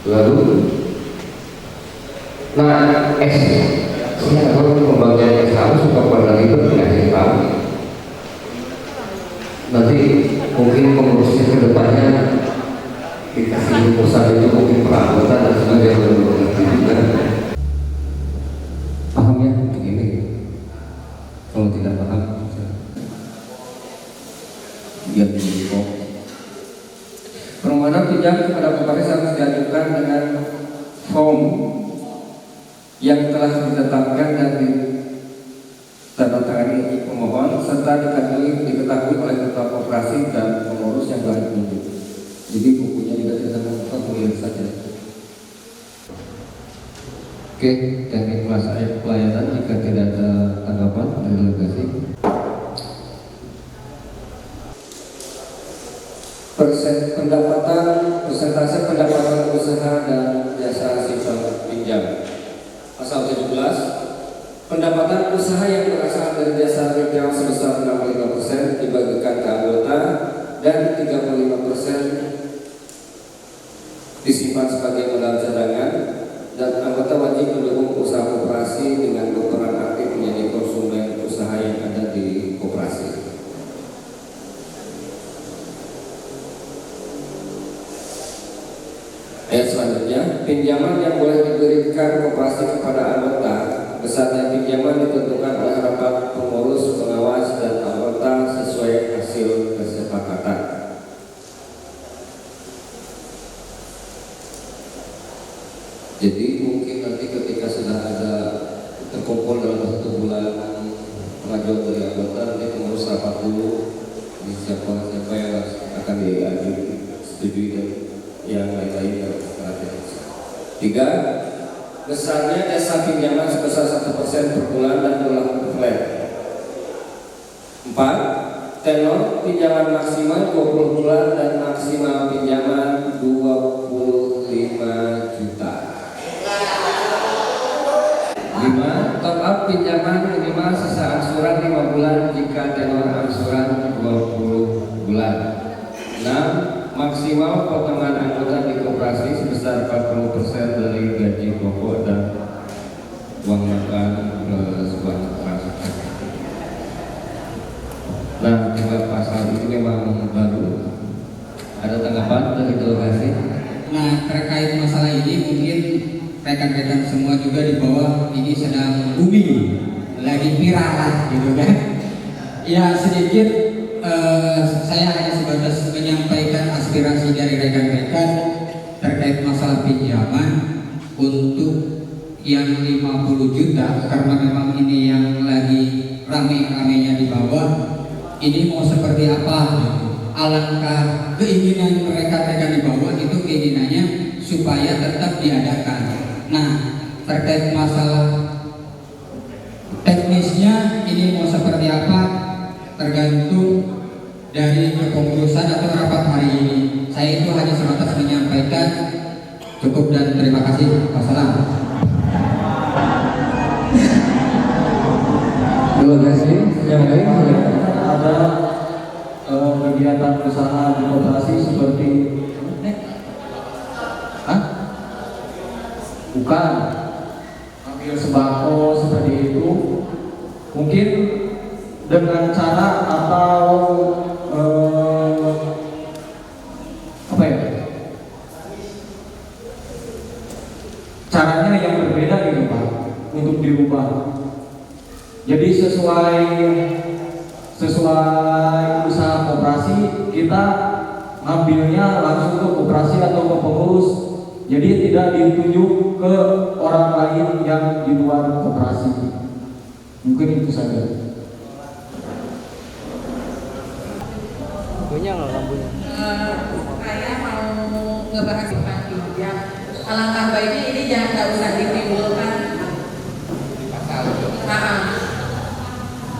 Lalu, nah saya kalau pembagian harus suka pada ribet ngasih tahu. Nanti mungkin pengurusnya ke depannya dikasih urusan itu mungkin perawatan dan sebagainya belum mengerti juga. Paham ya begini? Kalau tidak paham, dia bingung. Permohonan pinjam kepada koperasi harus diajukan dengan form yang telah ditetapkan dan ditandatangani pemohon serta diketahui oleh ketua koperasi dan pengurus yang telah ditunjuk. Jadi bukunya juga tidak tertulis saja. Oke, teknik pelayanan jika tidak ada tanggapan dari delegasi. Persentase pendapatan usaha dan jasa simpan pinjam. Pasal 17, pendapatan usaha yang berasal dari jasa retail sebesar 65% dibagikan ke anggota dan 35% disimpan sebagai modal cadangan, dan anggota wajib mendukung usaha koperasi dengan berperan aktif menjadi konsumen usaha yang ada di koperasi. Ayat selanjutnya, pinjaman yang boleh diberikan koperasi kepada anggota besarnya pinjaman ditentukan oleh rapat pengurus, pengawas, dan anggota sesuai hasil kesepakatan. Jadi mungkin nanti ketika sudah ada terkumpul dalam 1 bulan pengajuan dari anggota, nanti pengurus rapat dulu di siapa yang akan disetujui dan yang lain-lain. 3. Besarnya jasa pinjaman sebesar 1% per bulan dan berlaku flat. 4. Tenor pinjaman maksimal 20 bulan dan maksimal pinjaman 25 juta. 5. Top up pinjaman minimal sisa angsuran 5 bulan jika tenor angsuran 20 bulan. 6. Maksimal potongan anggota di koperasi sebesar 40% dari gaji pokok dan uang makan sebuah transaksi. Nah, tiga pasal itu memang baru. Ada tanggapan dari delegasi? Nah, terkait masalah ini mungkin rekan-rekan semua juga di bawah ini sedang booming, lagi viral lah gitu kan. Ya sedikit saya hanya sebatas menyampaikan aspirasi dari rekan-rekan terkait masalah pinjaman untuk yang 50 juta, karena memang ini yang lagi rame-ramenya di bawah. Ini mau seperti apa? Alangkah keinginan rekan-rekan di bawah itu keinginannya supaya tetap diadakan. Nah, terkait masalah teknisnya ini mau seperti apa tergantung dari kepengurusan atau rapat hari ini. Saya itu hanya sebatas menyampaikan. Cukup dan terima kasih. Wassalam. Terima kasih. Yang lain ada kegiatan usaha di koperasi seperti bukan ambil sembako seperti itu, mungkin dengan cara atau apa ya, caranya yang berbeda gitu Pak, untuk dirubah. Jadi sesuai usaha koperasi, kita ngambilnya langsung ke koperasi atau ke pengurus. Jadi tidak ditunjuk ke orang lain yang di luar koperasi. Mungkin itu saja. Punya nggak lampunya? Saya mau ngebahas tentang pinjam. Alangkah baiknya ini jangan nggak usah ditimbulkan pasal.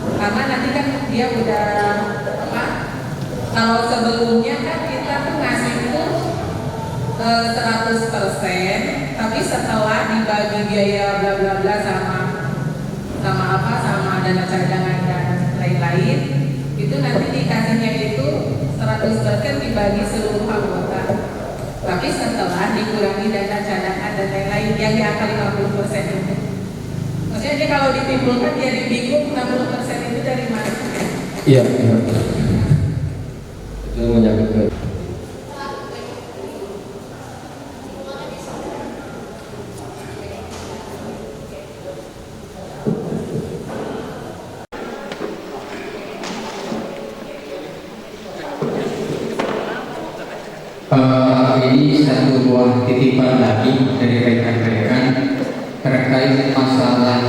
Karena nanti kan dia udah apa? Kalau sebelumnya kan kita tuh ngasih itu 100%, tapi setelah dibagi biaya bla bla bla sama dana cadangan dan lain-lain, itu nanti dikasihnya itu 100% dibagi seluruh anggota. Tapi setelah dikurangi dana yang di angka 50% itu. Maksudnya dia kalau ditimbulkan jadi bingung 60% itu dari mana? Iya. Itu menyangkut ini satu buah titipan lagi dari rekan-rekan terkait masalah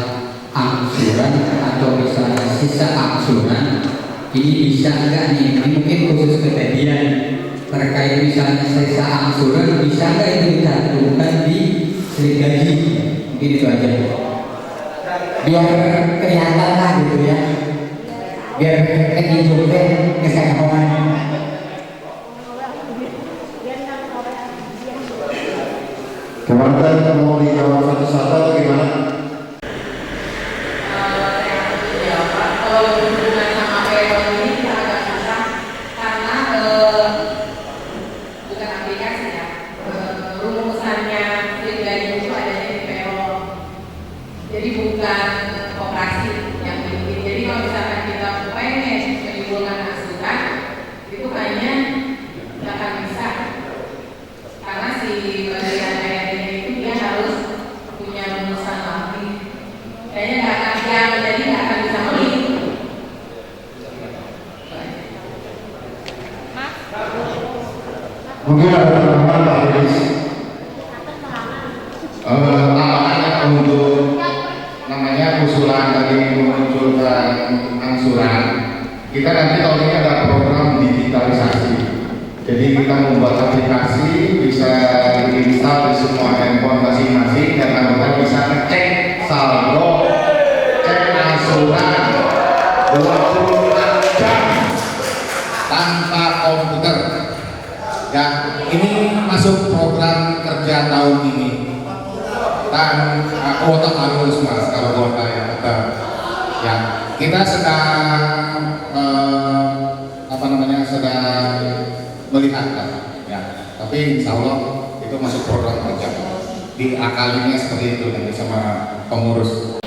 angsuran atau misalnya sisa angsuran. Ini bisa enggak nih? Ini mungkin khusus kejadian terkait misalnya sisa angsuran, bisa enggak itu dicantumkan di slip gaji? Mungkin itu aja. Biar kelihatan lah gitu ya. Biar juga kesehatan. Kemarin mau dijawab satu-satu atau gimana? Kalau berhubungan sama payroll ini kita agak susah karena bukan aplikasi ya, rumusannya slip gaji itu adanya di payroll, jadi bukan koperasi yang bikin. Jadi kalau misalkan kita pengen menimbulkan angsuran itu kayaknya nggak akan bisa karena si bagian itu dia harus punya rumusan lagi. Kayaknya nggak akan jadi nggak akan bisa beli. Mungkin ada tambahan Pak Idris. Tambahannya untuk namanya usulan dari memunculkan angsuran. Kita nanti tahun ini ada program digitalisasi. Jadi kita membuat aplikasi bisa diinstal di semua handphone masing-masing dan anggota bisa ngecek saldo, cek angsuran 24 jam tanpa komputer. Ya, ini masuk program kerja tahun ini. Dan kuota harus mas kalau kuota ya. Ya, kita sedang sedang melihat kan, ya. Tapi insya Allah itu masuk program kerja. Diakalinya seperti itu nanti sama pengurus.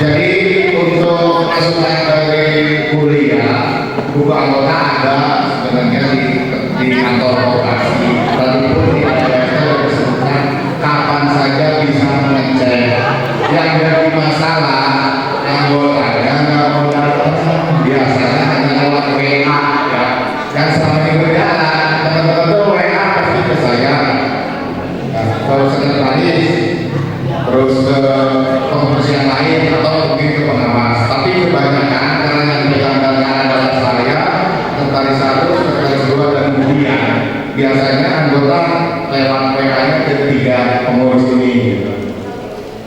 Jadi untuk masukan dari kuliah, buku anggota ada sebenarnya di kantor koperasi. Walaupun di ADSL disebutkan kapan saja bisa mengecek. Yang jadi masalah anggotanya nggak mau datang, biasanya hanya lewat WA ya. Dan selama ini berjalan, teman-teman tuh WA pasti ke saya. Kalau sekretaris, terus ke pengurus yang lain atau mungkin ke pengawas. Tapi kebanyakan karena yang diandalkan adalah saya, sekretaris 1, sekretaris 2 dan kemudian biasanya anggota lewat WA-nya ke 3 pengurus ini gitu.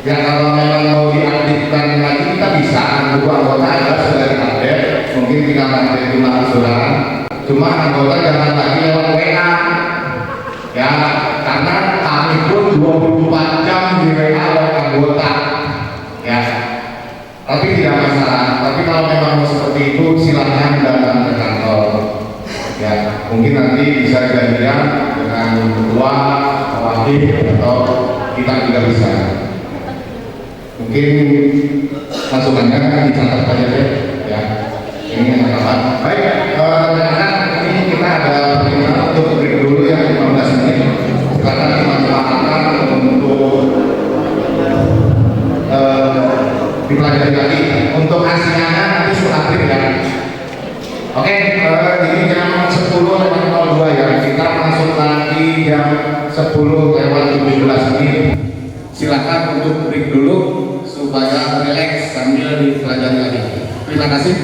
Ya kalau memang mau diaktifkan lagi kita bisa, buku anggota ada sudah diupdate, mungkin tinggal nanti cuma asuran. Cuma anggota jangan lagi lewat WA, ya karena kami pun 24 jam di WA oleh anggota, ya. Tapi tidak masalah. Tapi kalau memang mau seperti itu silakan datang ke kantor. Ya mungkin nanti bisa janjian dengan ketua, wakil atau kita juga bisa. Mungkin masukannya dicatat saja deh, ya. Ini harapan. Baik, rekan-rekan, ini kita ada permintaan untuk break dulu ya 15 menit. Silakan dimanfaatkan untuk dipelajari lagi. Untuk hasilnya nanti setelah break ya. Oke, ini jam 10:02 ya. Kita masuk lagi jam 10:17 menit. Silakan untuk break dulu supaya relax sambil dipelajari lagi. Terima kasih.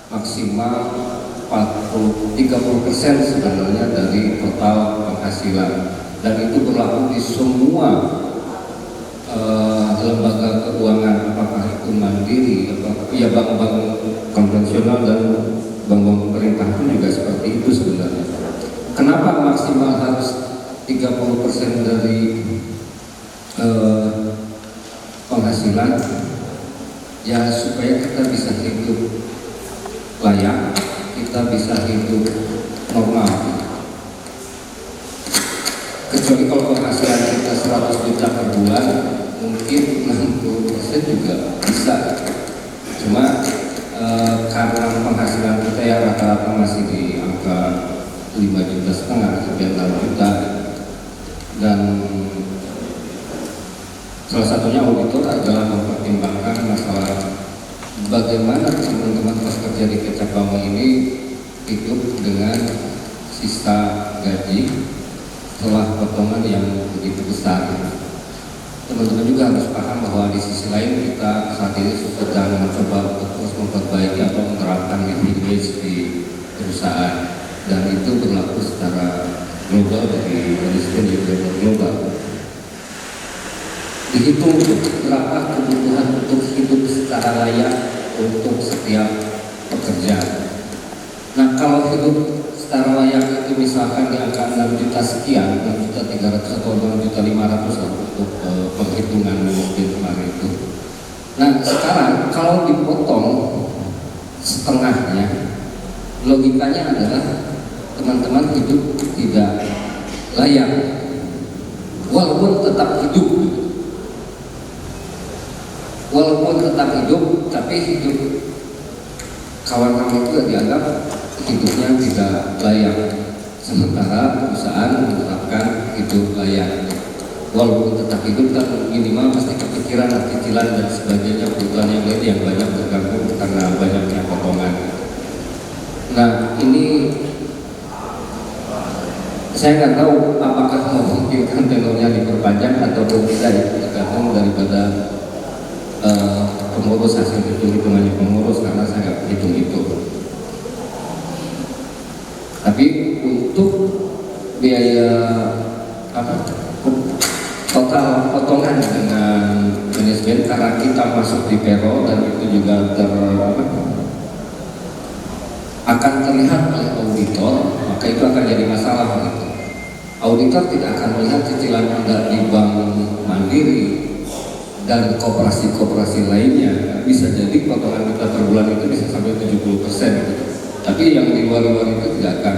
Maksimal 30% sebenarnya dari total penghasilan, dan itu berlaku di semua lembaga keuangan, apakah itu mandiri, ya bank-bank konvensional dan bank-bank pemerintah pun juga seperti itu sebenarnya. Kenapa maksimal harus 30% dari penghasilan? Ya supaya kita bisa hidup layak, kita bisa hidup normal. Kecuali kalau penghasilan kita 100 juta per bulan, mungkin 60% juga bisa. Cuma karena penghasilan kita ya rata-rata masih di angka 5,5 juta sampai 6 juta, dan salah satunya auditor adalah mempertimbangkan masalah bagaimana teman-teman pekerja di Kecap Bangun ini hidup dengan sisa gaji setelah potongan yang begitu besar. Teman-teman juga harus paham bahwa di sisi lain kita saat ini sedang mencoba untuk terus memperbaiki atau menerapkan living wage di perusahaan, dan itu berlaku secara global dari Ministry Global. Dihitung berapa kebutuhan untuk hidup secara layak untuk setiap pekerja. Nah kalau hidup secara layak itu misalkan di angka 6 juta sekian, 6.300.000 atau 6.500.000 untuk perhitungan mungkin kemarin itu. Nah sekarang kalau dipotong setengahnya, logikanya adalah teman-teman hidup tidak layak walaupun tetap hidup. Walaupun tetap hidup, tapi hidup kawan-kawan itu dianggap hidupnya tidak layak. Sementara perusahaan menerapkan hidup layak. Walaupun tetap hidup, kan minimal pasti kepikiran, cicilan dan sebagainya, kebutuhan yang lain yang banyak terganggu karena banyaknya potongan. Nah ini saya nggak tahu apakah memungkinkan tenornya diperpanjang atau tidak, itu tergantung daripada pengurus, hasil hitung-hitungannya pengurus, karena saya nggak hitung itu. Tapi untuk biaya total potongan dengan manajemen, karena kita masuk di payroll dan itu juga akan terlihat oleh auditor, maka itu akan jadi masalah gitu. Auditor tidak akan melihat cicilan Anda di bank mandiri dan koperasi-koperasi lainnya. Bisa jadi potongan kita per bulan itu bisa sampai 70% gitu. Tapi yang di luar-luar itu tidak akan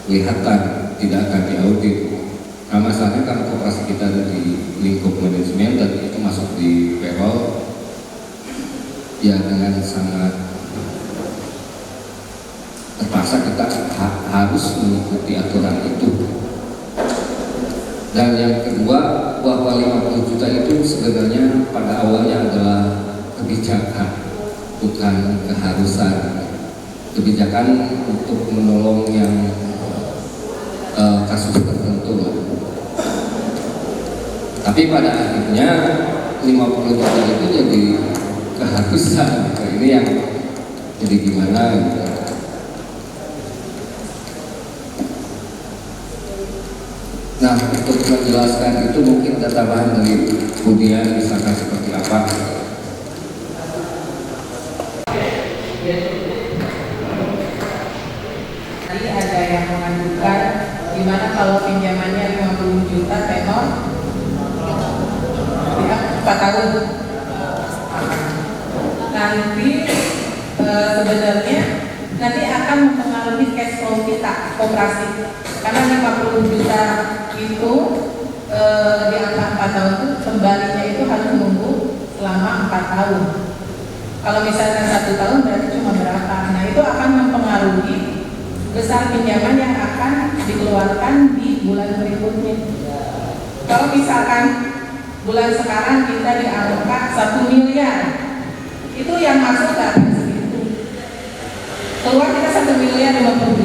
kelihatan, tidak akan diaudit. Nah, masalahnya kan koperasi kita ada di lingkup manajemen dan itu masuk di payroll, ya dengan sangat terpaksa kita harus mengikuti aturan itu. Dan yang kedua, bahwa 50 juta itu sebenarnya pada awalnya adalah kebijakan, bukan keharusan. Kebijakan untuk menolong yang kasus tertentu. Tapi pada akhirnya 50 juta itu jadi keharusan. Ini yang jadi gimana gitu. Nah, untuk menjelaskan itu mungkin ada tambahan dari Budian, misalkan seperti apa? Tadi ada yang mengajukan gimana kalau pinjamannya 50 juta tenor ya 4 tahun. Nanti sebenarnya nanti akan mempengaruhi cash flow kita koperasi, karena 50 juta itu di angka 4 tahun itu kembalinya itu harus menunggu selama 4 tahun. Kalau misalnya 1 tahun berarti cuma berapa? Nah, itu akan mempengaruhi besar pinjaman yang akan dikeluarkan di bulan berikutnya. Kalau misalkan bulan sekarang kita di angka 1 miliar, itu yang masuk nggak akan segitu. Keluar kita 1 miliar 50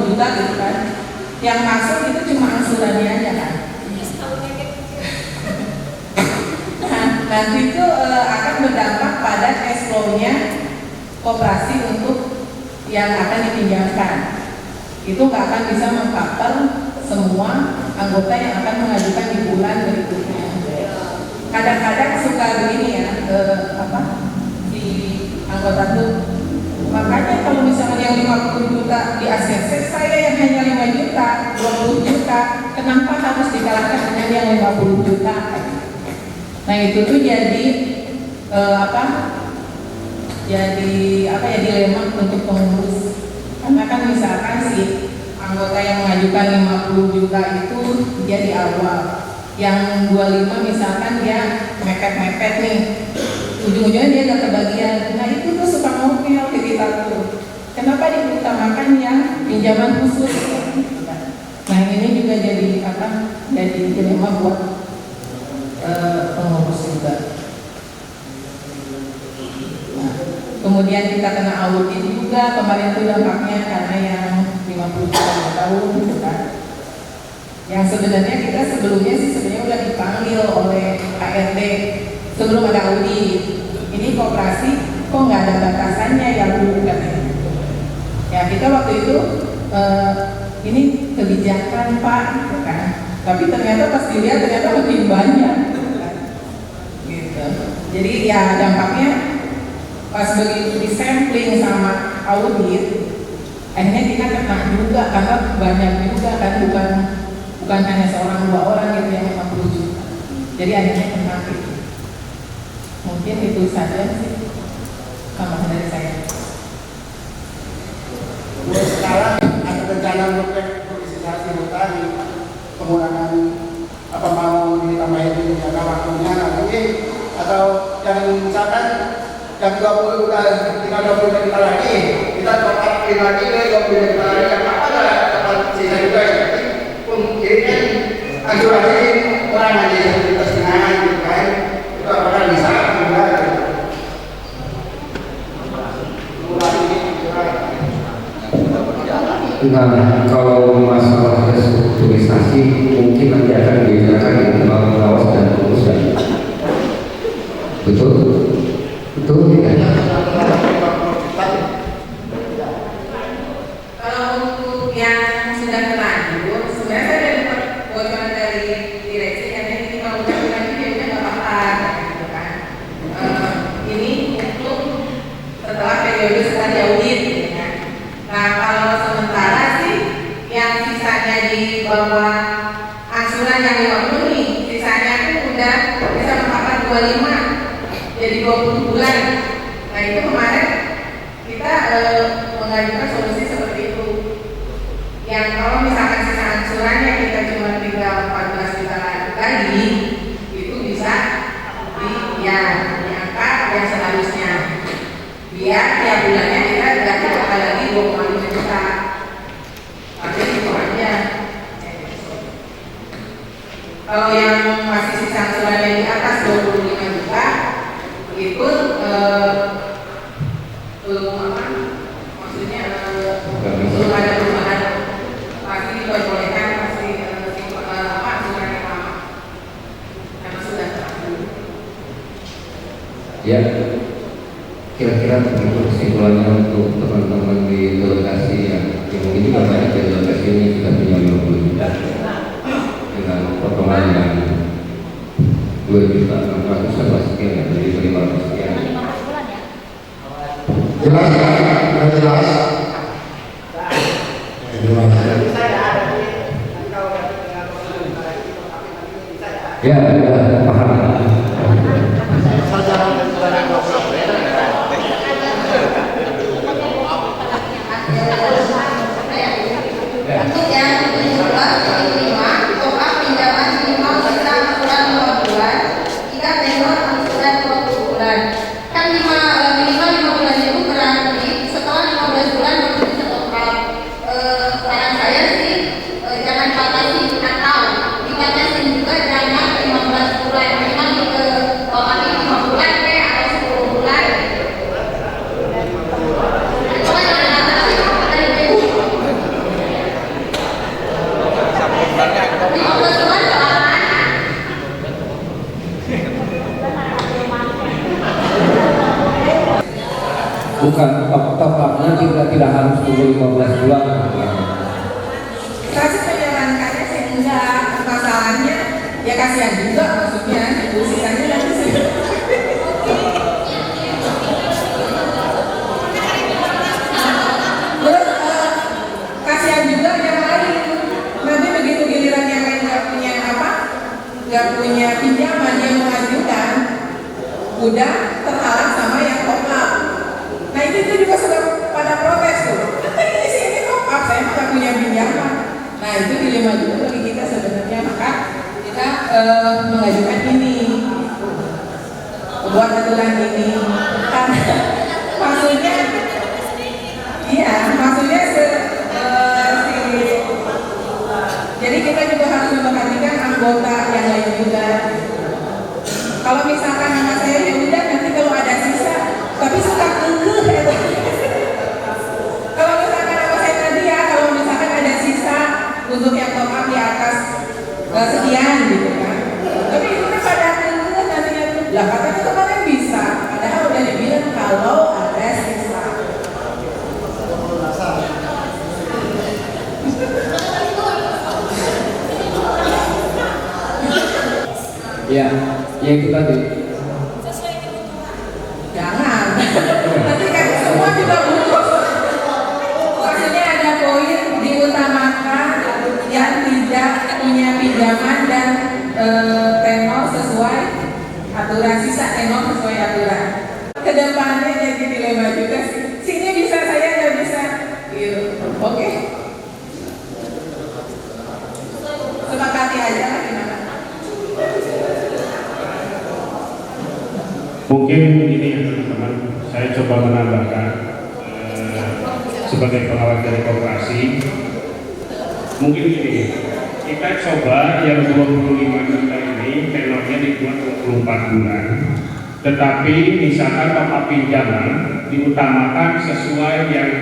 juta gitu kan. Yang masuk itu cuma angsurannya aja kan. Nah, nanti itu akan berdampak pada cash flow-nya koperasi untuk yang akan dipinjamkan. Itu nggak akan bisa mengcover semua anggota yang akan mengajukan di bulan berikutnya. Kadang-kadang suka begini ya, di anggota tuh. Makanya kalau misalnya yang 50 juta di ACC, saya yang hanya 5 juta, 20 juta, kenapa harus dikalahkan dengan yang 50 juta? Nah, itu tuh jadi jadi dilema untuk pengurus. Karena kan misalkan si anggota yang mengajukan 50 juta itu dia di awal, yang 25 misalkan dia mepet-mepet nih, ujung-ujungnya dia nggak kebagian. Nah, itu tuh suka ngomel di kita tuh. Kenapa diutamakan yang pinjaman khusus? Nah, ini juga jadi jadi dilema buat pengurus juga. Nah, kemudian kita kena audit juga kemarin itu dampaknya karena yang 50 tahun gitu kan. Yang sebenarnya kita sebelumnya udah dipanggil oleh HRD sebelum ada audit. Ini koperasi kok nggak ada batasannya yang dulu katanya. Ya, kita waktu itu ini kebijakan Pak, gitu kan. Tapi ternyata pas dilihat ternyata lebih banyak, gitu kan. Gitu. Jadi ya dampaknya pas begitu di sampling sama audit, akhirnya kita kena juga karena banyak juga kan, bukan hanya seorang 2 orang gitu yang 50 juta. Jadi akhirnya kena gitu. Mungkin itu saja sih tambahan dari saya. Sekarang ada rencana untuk restrukturisasi hutan, pengurangan mau ditambahin jangka waktunya nanti, atau yang misalkan yang 20 udah tinggal 20 juta lagi, kita top up lagi 20 juta lagi, yang apa lah dapat sisa juga ya. Jadi kan asuransi orang aja yang setengah gitu kan, itu apakah bisa enggak? Nah, kalau masalah restrukturisasi mungkin nanti akan dibedakan di internal pengawas dan pengurus. Betul? Betul tidak? Kalau untuk yang sudah terlanjur, sebenarnya saya dapat bocoran dari direksi yang ini kalau udah terlanjur ya udah nggak apa-apa, gitu kan. Ini untuk setelah periode sekali audit, gitu kan. Nah kalau sementara sih yang sisanya di bawah angsuran yang 50 nih, sisanya tuh udah bisa memakan 25 jadi 20 bulan. Nah itu kemarin kita mengajukan solusi seperti itu. Yang kalau misalkan sisa angsurannya kita cuma tinggal 14 juta lagi, itu bisa diangkat yang seharusnya. Biar tiap bulannya kita tidak tambah lagi 2,5 juta. Tapi itu aja. Kalau yang masih sisa angsurannya di atas 25 juta, itu belum apa? Maksudnya belum ada perubahan. Pasti diperbolehkan pasti angsuran yang lama karena sudah terlalu. Ya, kira-kira begitu kesimpulannya untuk teman-teman di lokasi yang mungkin juga banyak dari lokasi ini sudah punya 50 juta dengan potongan yang 2.600.000 sekian ya, dari 500 sekian. Jelas ya? Sudah jelas? Jelas. Ya, paham. Untuk yang 17.5 total pinjaman minimal sisa angsuran 2 bulan, jika tenor angsuran 20 bulan. Kan minimal 5 bulan itu berarti setelah 15 bulan baru bisa total. Saran saya sih jangan batasi atau dibatasi juga jangan 15 bulan, minimal total 5 bulan atau 10 bulan. Bukan top-upnya kita tidak harus tunggu 15 bulan. Saya sih menyarankannya sehingga masalahnya ya kasihan juga maksudnya itu sisanya nanti sih. Terus kasihan juga yang lain nanti begitu giliran yang lain nggak punya pinjaman yang mengajukan udah terhalang sama yang top up. Nah itu juga sudah pada protes tuh. Ini sih ini top up, saya nggak punya pinjaman. Nah itu dilema juga bagi kita sebenarnya, maka kita mengajukan ini, buat aturan ini. Karena maksudnya, iya maksudnya jadi kita juga harus memperhatikan anggota yang lain juga. Kalau misalkan nama saya ya udah nanti kalau ada sisa, tapi suka kekeh ya. Kalau misalkan nama saya tadi ya, kalau misalkan ada sisa untuk yang top up di atas sekian gitu kan. Tapi itu kan pada kekeh nantinya tuh. Lah katanya kemarin bisa, padahal udah dibilang kalau ada sisa. Ya, yang itu tadi. Jangan. Nanti kan semua juga butuh. Maksudnya ada poin diutamakan yang tidak punya pinjaman dan tenor sesuai aturan, sisa tenor sesuai aturan. Kedepannya jadi dilema juga sih. Sini bisa, saya nggak bisa. Gitu. Oke. Sepakati aja lah gimana. Mungkin ini ya teman-teman, saya coba menambahkan sebagai pengawas dari koperasi. Mungkin gini, kita coba yang 25 juta ini tenornya dibuat 24 bulan. Tetapi misalkan top pinjaman diutamakan sesuai yang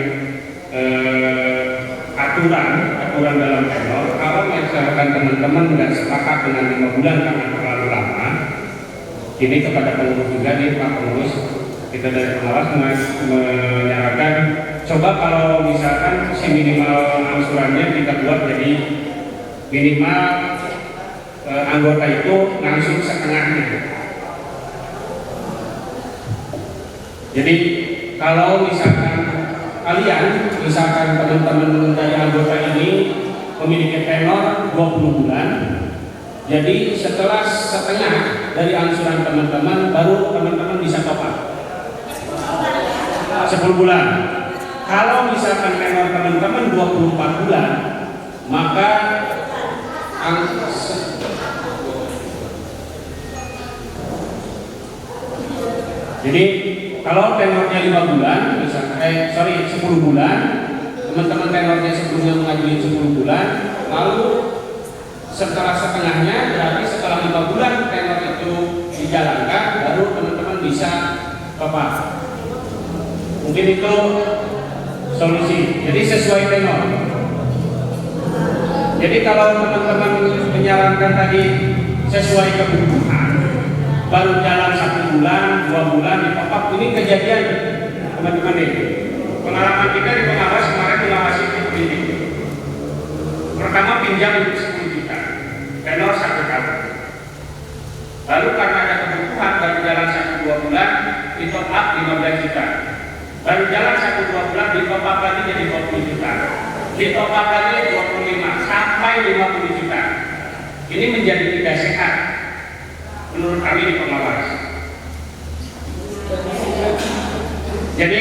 aturan dalam tenor. Kalau misalkan teman-teman nggak sepakat dengan 5 bulan karena terlalu lama, ini kepada pengurus juga nih Pak Pengurus, kita dari pengawas menyarankan coba kalau misalkan si minimal angsurannya kita buat jadi minimal anggota itu langsung setengahnya. Jadi kalau misalkan teman-teman dari anggota ini memiliki tenor 20 bulan, jadi setelah setengah dari angsuran teman-teman baru teman-teman bisa top up 10 bulan. Kalau misalkan tenor teman-teman 24 bulan, maka jadi kalau tenornya 5 bulan, misalkan 10 bulan, teman-teman tenornya sebelumnya mengajuin 10 bulan, lalu setelah setengahnya, berarti setelah 5 bulan tenor itu dijalankan, baru teman-teman bisa top up. Mungkin itu solusi. Jadi sesuai tenor. Jadi kalau teman-teman menyarankan tadi sesuai kebutuhan, baru jalan 1 bulan, 2 bulan di top up, ini kejadian teman-teman ini. Pengalaman kita di pengawas kemarin mengawasi ini. Pertama pinjam 10 juta, tenor 1 tahun. Lalu karena ada kebutuhan baru jalan 1-2 bulan di top up 15 juta. Baru jalan 1-2 bulan di top up lagi jadi 20 juta. Di top up lagi 25 sampai 50 juta. Ini menjadi tidak sehat menurut kami di pengawas. Jadi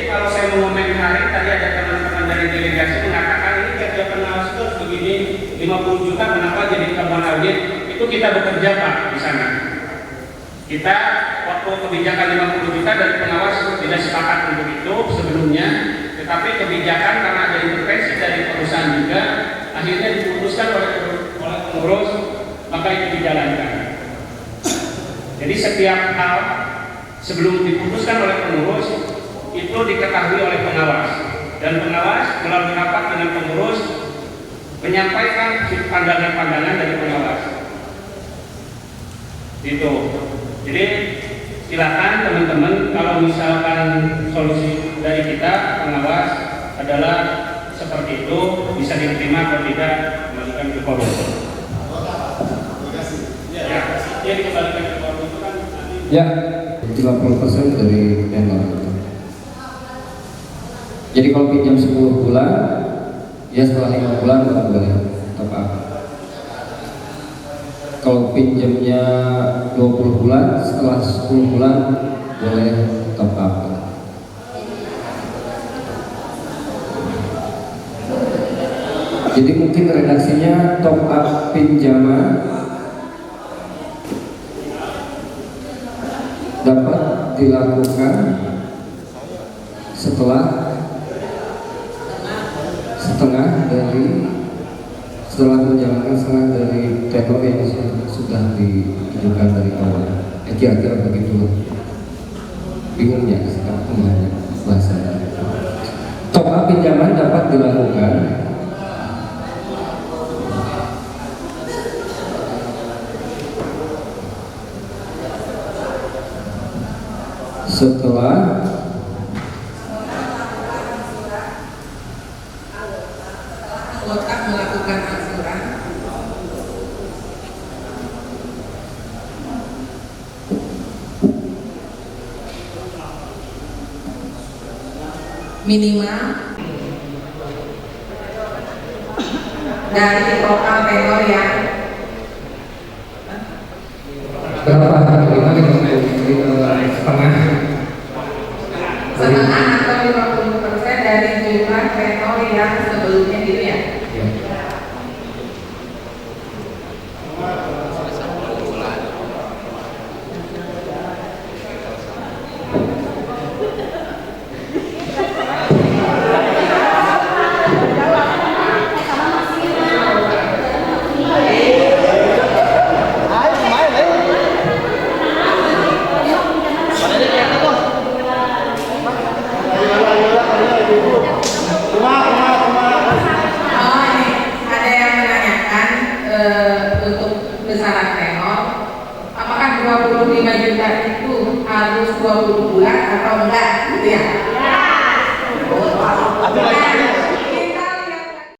kalau saya mengomentari tadi ada teman-teman dari delegasi mengatakan ini kerja pengawas itu begini 50 juta kenapa jadi temuan audit? Itu kita bekerja Pak di sana. Kita waktu kebijakan 50 juta dari pengawas tidak sepakat untuk itu sebelumnya, tetapi kebijakan karena ada intervensi dari perusahaan juga akhirnya diputuskan oleh pengurus, maka itu dijalankan. Jadi setiap hal sebelum diputuskan oleh pengurus itu diketahui oleh pengawas, dan pengawas melalui rapat dengan pengurus menyampaikan pandangan-pandangan dari pengawas. Itu. Jadi silakan teman-teman kalau misalkan solusi dari kita pengawas adalah seperti itu, bisa diterima atau tidak, kembalikan ke forum. Ya, dikembalikan ke forum itu kan nanti. Ya, 50% dari tenor. Jadi kalau pinjam 10 bulan, ya setelah 5 bulan baru boleh top up. Kalau pinjamnya 20 bulan, setelah 10 bulan boleh top up. Jadi mungkin redaksinya top up pinjaman dapat dilakukan setelah menjalankan setengah dari tenor yang sudah ditunjukkan dari awal. Kira-kira begitu. Bingungnya sekarang penggunanya bahasa. Top up pinjaman dapat dilakukan setelah anggota melakukan angsuran minimal dari total tenor yang Berapa? Bagaimana setengah? setengah atau 50% dari jumlah tenor yang sebelumnya gitu ya? Rumah 25 juta itu harus 20 bulan atau enggak gitu ya.